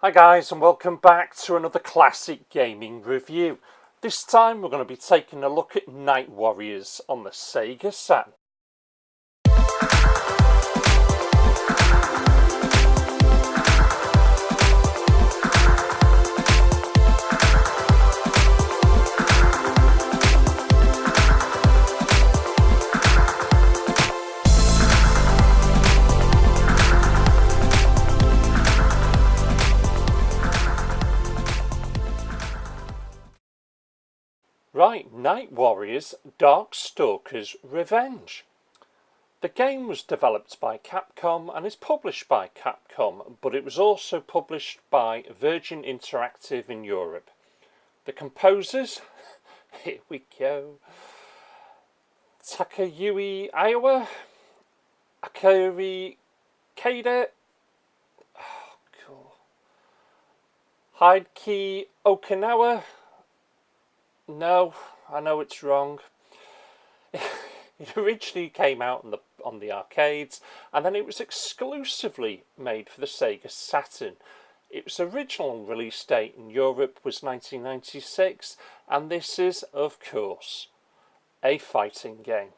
Hi guys, and welcome back to another classic gaming review. This time we're going to be taking a look at Night Warriors on the Sega Saturn. Right, Night Warriors Darkstalkers Revenge. The game was developed by Capcom and is published by Capcom, but it was also published by Virgin Interactive in Europe. The composers, here we go, Takayuki Iowa, Akari Kaida, Hideki Okinawa. No, I know it's wrong. It originally came out on the arcades, and then it was exclusively made for the Sega Saturn. Its original release date in Europe was 1996, and this is, of course, a fighting game.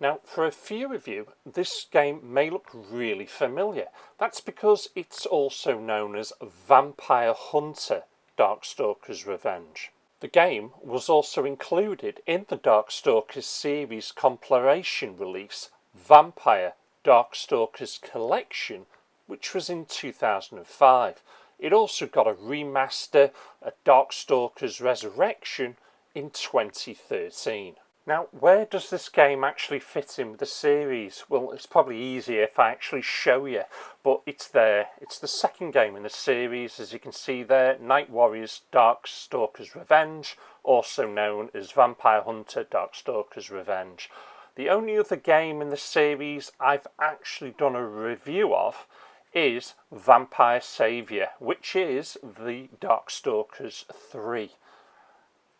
Now, for a few of you, this game may look really familiar. That's because it's also known as Vampire Hunter Darkstalkers Revenge. The game was also included in the Darkstalkers series compilation release, Vampire Darkstalkers Collection, which was in 2005. It also got a remaster, a Darkstalkers Resurrection, in 2013. Now, where does this game actually fit in with the series? Well, it's probably easier if I actually show you, but it's there. It's the second game in the series, as you can see there, Night Warriors Darkstalkers Revenge, also known as Vampire Hunter Darkstalkers Revenge. The only other game in the series I've actually done a review of is Vampire Savior, which is the Darkstalkers 3.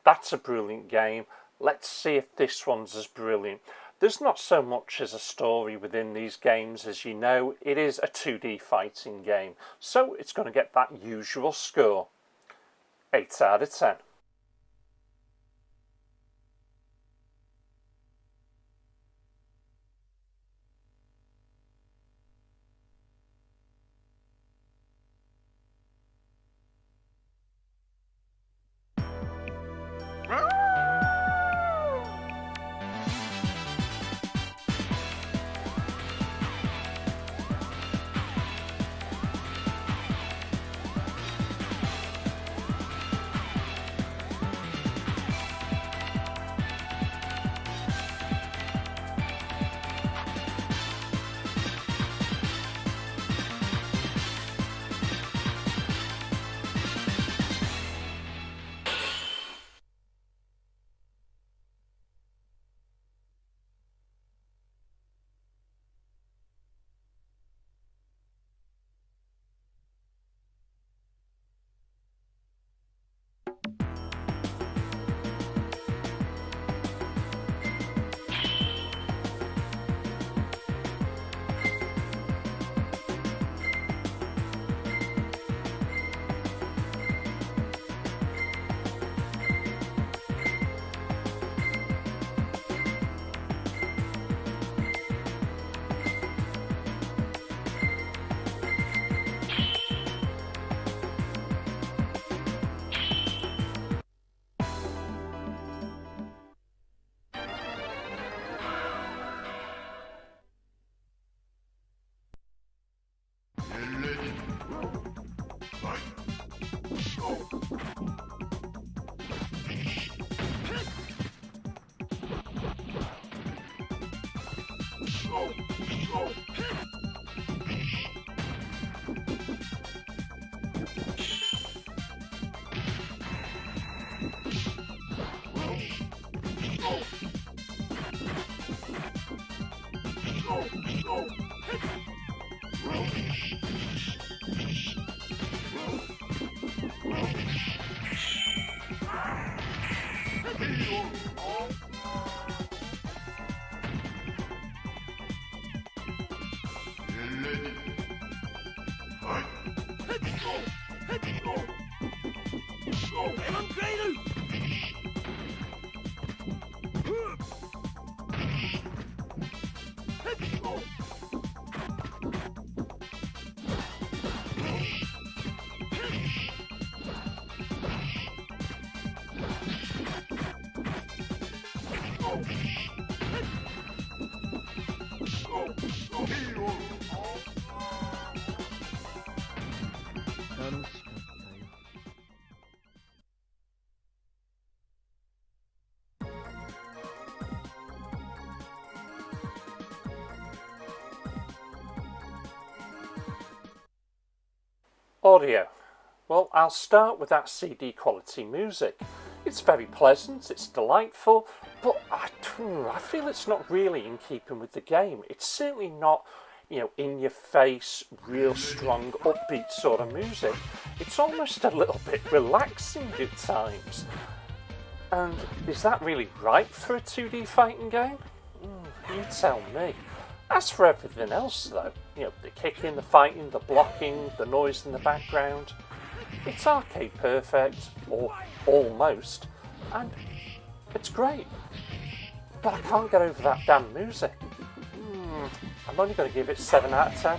That's a brilliant game. Let's see if this one's as brilliant. There's not so much as a story within these games, as you know. It is a 2D fighting game, so it's going to get that usual score. 8 out of 10. Fight! 「 「 」「」「」「」「」「」「」「」「」「」「」「」「」「」「」「」「」「」「」「」「」「」「」「」「」「」「」「」「」「」「」「」「」「」「」「」「」「」「」「」「」「」「」「」「」「」「」「」「」「」「」「」「」「」「」「」「」「」「」「」「」Audio. Well, I'll start with that CD quality music. It's very pleasant, it's delightful, but I feel it's not really in keeping with the game. It's certainly not, in your face, real strong, upbeat sort of music. It's almost a little bit relaxing at times. And is that really right for a 2D fighting game? You tell me. As for everything else though, the kicking, the fighting, the blocking, the noise in the background, it's arcade perfect, or almost, and it's great. But I can't get over that damn music. I'm only going to give it 7 out of 10.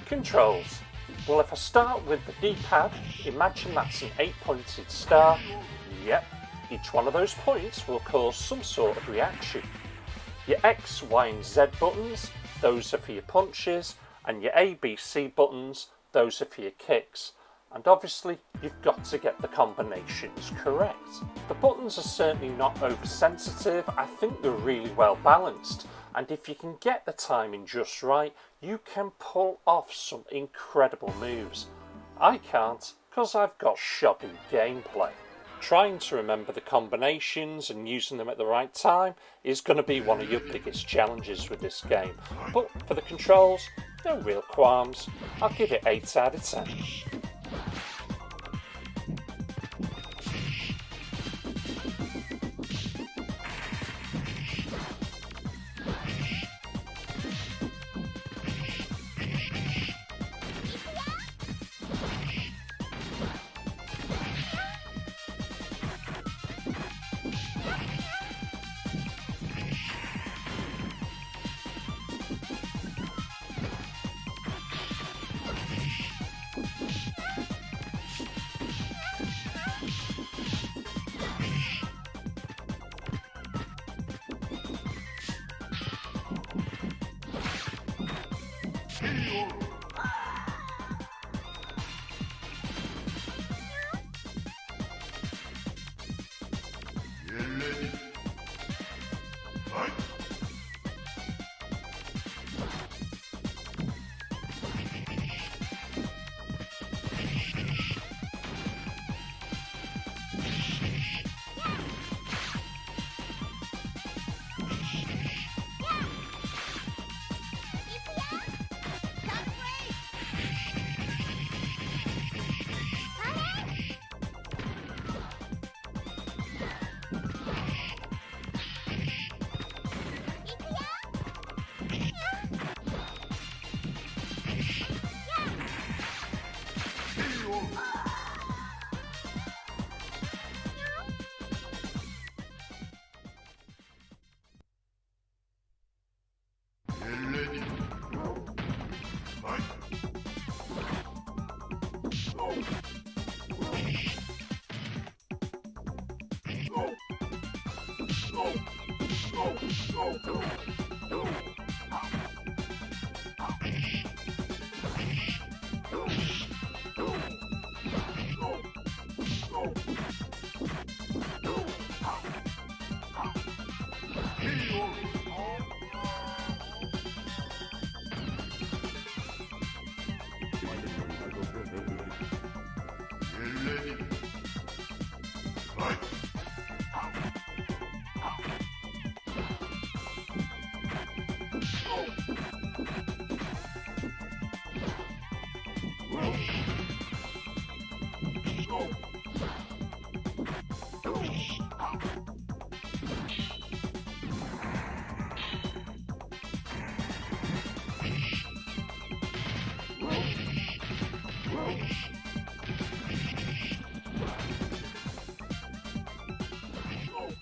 Controls. Well, if I start with the D-pad, imagine that's an 8-pointed star. Yep, each one of those points will cause some sort of reaction. Your X, Y and Z buttons, those are for your punches, and your A, B, C buttons, those are for your kicks. And obviously, you've got to get the combinations correct. The buttons are certainly not oversensitive, I think they're really well balanced. and if you can get the timing just right, you can pull off some incredible moves. I can't, because I've got shoddy gameplay. Trying to remember the combinations and using them at the right time is going to be one of your biggest challenges with this game. But for the controls, no real qualms. I'll give it 8 out of 10.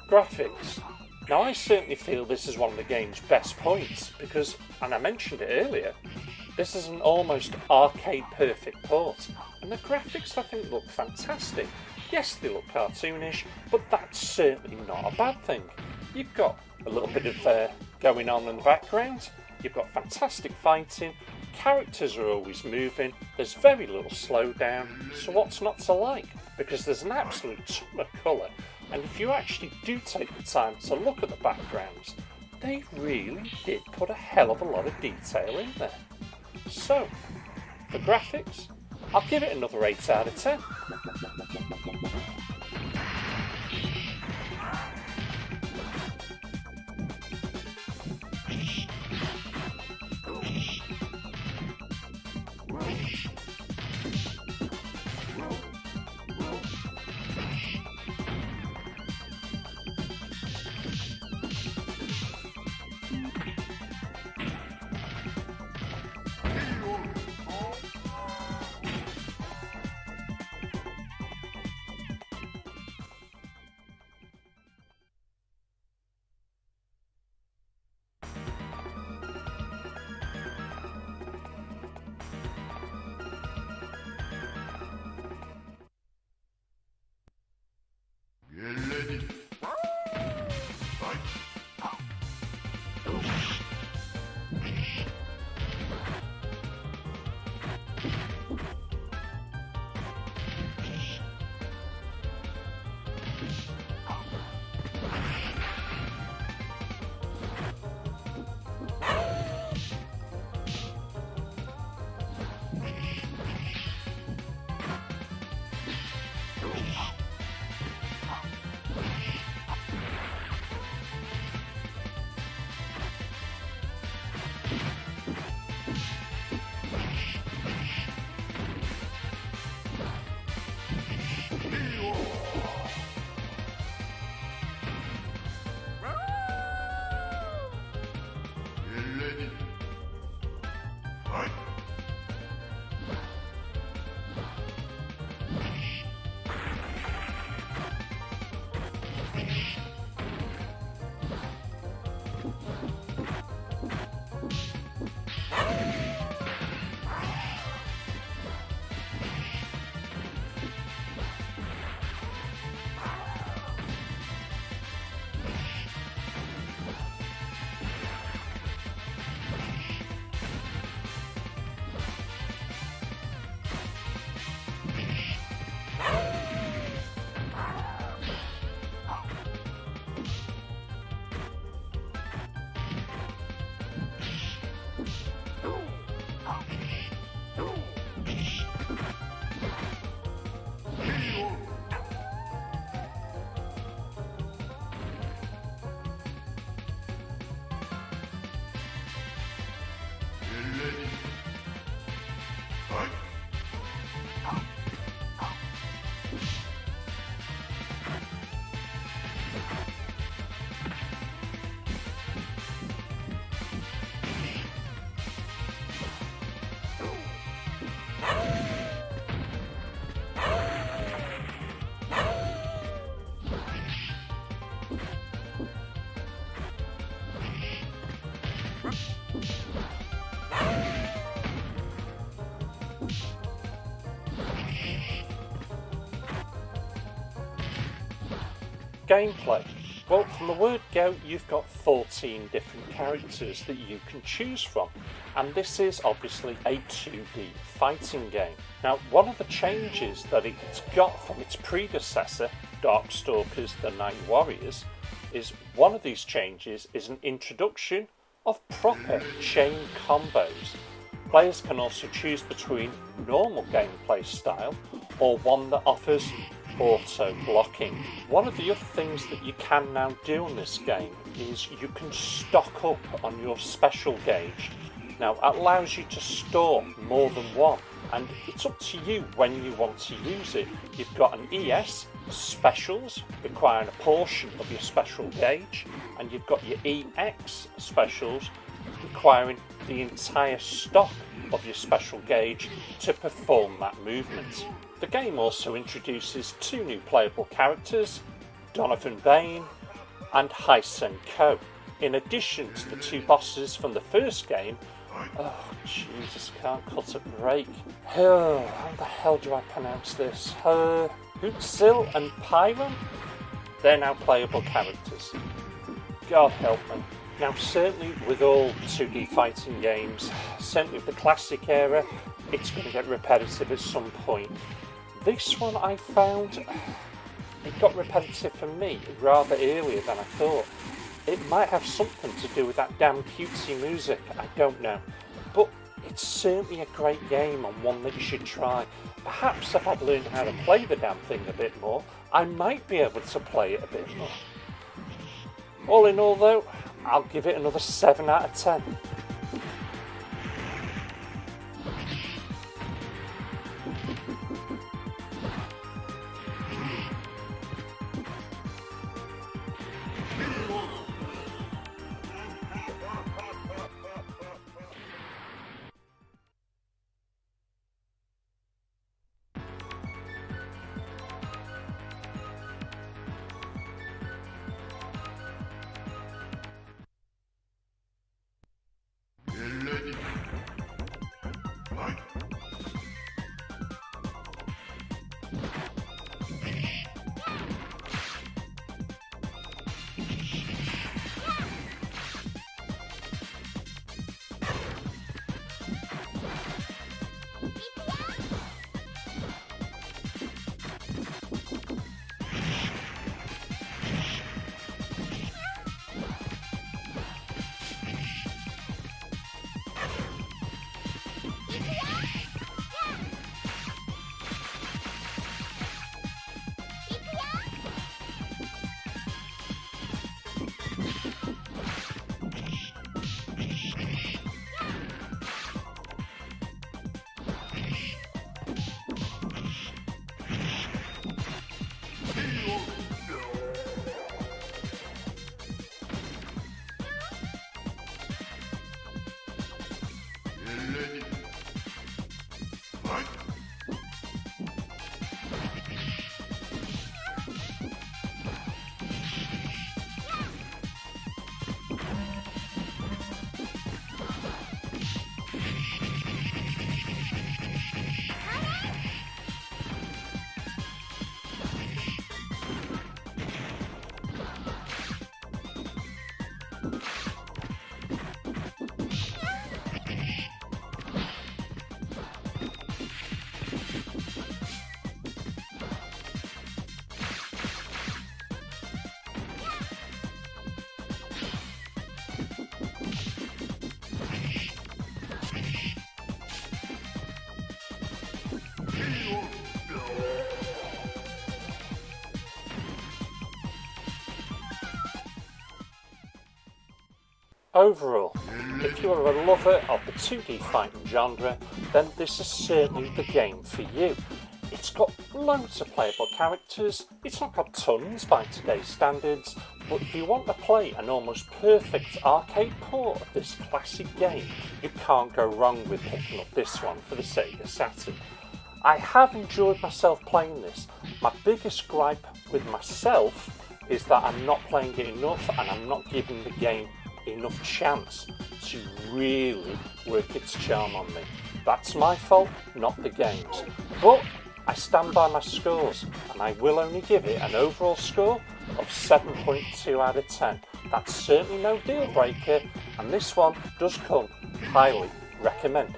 Graphics. Now I certainly feel this is one of the game's best points because, and I mentioned it earlier, this is an almost arcade perfect port and the graphics I think look fantastic. Yes, they look cartoonish, but that's certainly not a bad thing. You've got a little bit of going on in the background, you've got fantastic fighting, characters are always moving, there's very little slowdown, so what's not to like? Because there's an absolute ton of colour, and if you actually do take the time to look at the backgrounds, they really did put a hell of a lot of detail in there. So, for graphics, I'll give it another 8 out of 10. gameplay? Well, from the word go, you've got 14 different characters that you can choose from, and this is obviously a 2D fighting game. Now, one of the changes that it's got from its predecessor, Darkstalkers: The Night Warriors, is one of these changes is an introduction of proper chain combos. Players can also choose between normal gameplay style or one that offers auto blocking. One of the other things that you can now do in this game is you can stock up on your special gauge. Now, it allows you to store more than one, and it's up to you when you want to use it. You've got an ES specials requiring a portion of your special gauge, and you've got your EX specials requiring the entire stock of your special gauge to perform that movement. The game also introduces 2 new playable characters, Donovan Bane and Hysen Ko, in addition to the 2 bosses from the first game. Oh, Jesus, can't cut a break. How the hell do I pronounce this? Hootsil and Pyron? They're now playable characters. God help me. Now, certainly with all 2D fighting games, certainly with the classic era, it's going to get repetitive at some point. This one I found, it got repetitive for me rather earlier than I thought. It might have something to do with that damn cutesy music, I don't know. But it's certainly a great game and one that you should try. Perhaps if I'd learned how to play the damn thing a bit more, I might be able to play it a bit more. All in all though, I'll give it another 7 out of 10. Overall, if you are a lover of the 2D fighting genre, then this is certainly the game for you. It's got loads of playable characters, it's not got tons by today's standards, but if you want to play an almost perfect arcade port of this classic game, you can't go wrong with picking up this one for the Sega Saturn. I have enjoyed myself playing this. My biggest gripe with myself is that I'm not playing it enough and I'm not giving the game enough chance to really work its charm on me. That's my fault, not the game's. But I stand by my scores and I will only give it an overall score of 7.2 out of 10. That's certainly no deal breaker, and this one does come highly recommended.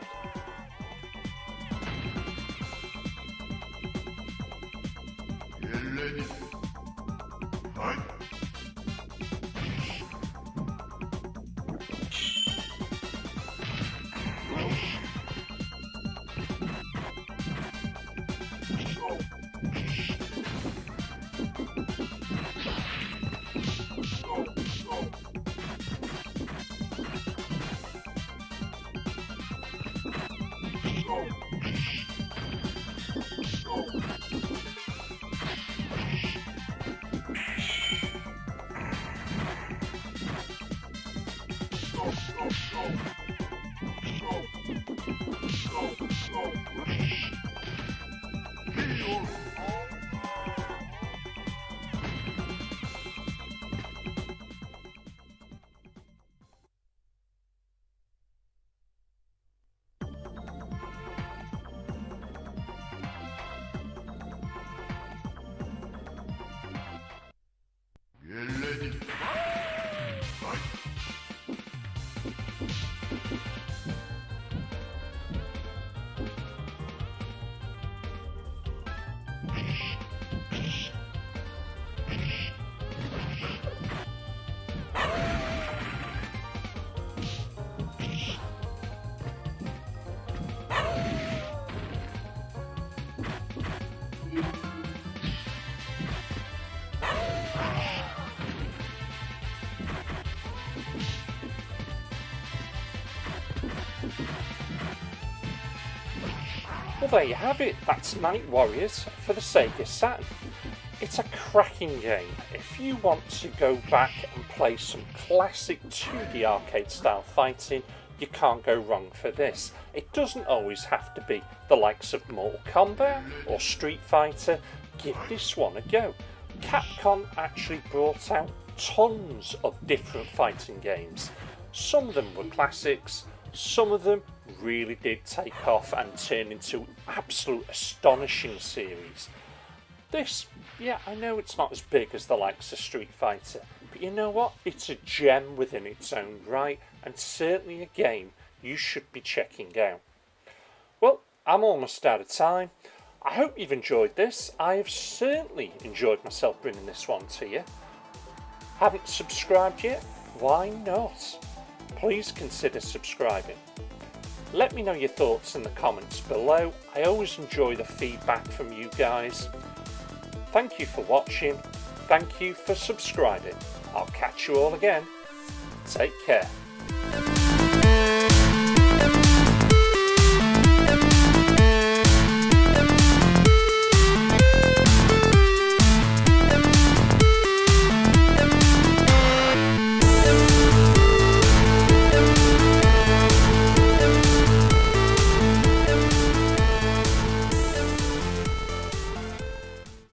Well, there you have it. That's Night Warriors for the Sega Saturn. It's a cracking game. If you want to go back and play some classic 2D arcade style fighting, you can't go wrong for this. It doesn't always have to be the likes of Mortal Kombat or Street Fighter. Give this one a go. Capcom actually brought out tons of different fighting games. Some of them were classics, some of them really did take off and turn into an absolute astonishing series. This, yeah, I know it's not as big as the likes of Street Fighter, but you know what? It's a gem within its own right, and certainly a game you should be checking out. Well, I'm almost out of time. I hope you've enjoyed this. I have certainly enjoyed myself bringing this one to you. Haven't subscribed yet? Why not? Please consider subscribing. Let me know your thoughts in the comments below. I always enjoy the feedback from you guys. Thank you for watching. Thank you for subscribing. I'll catch you all again. Take care.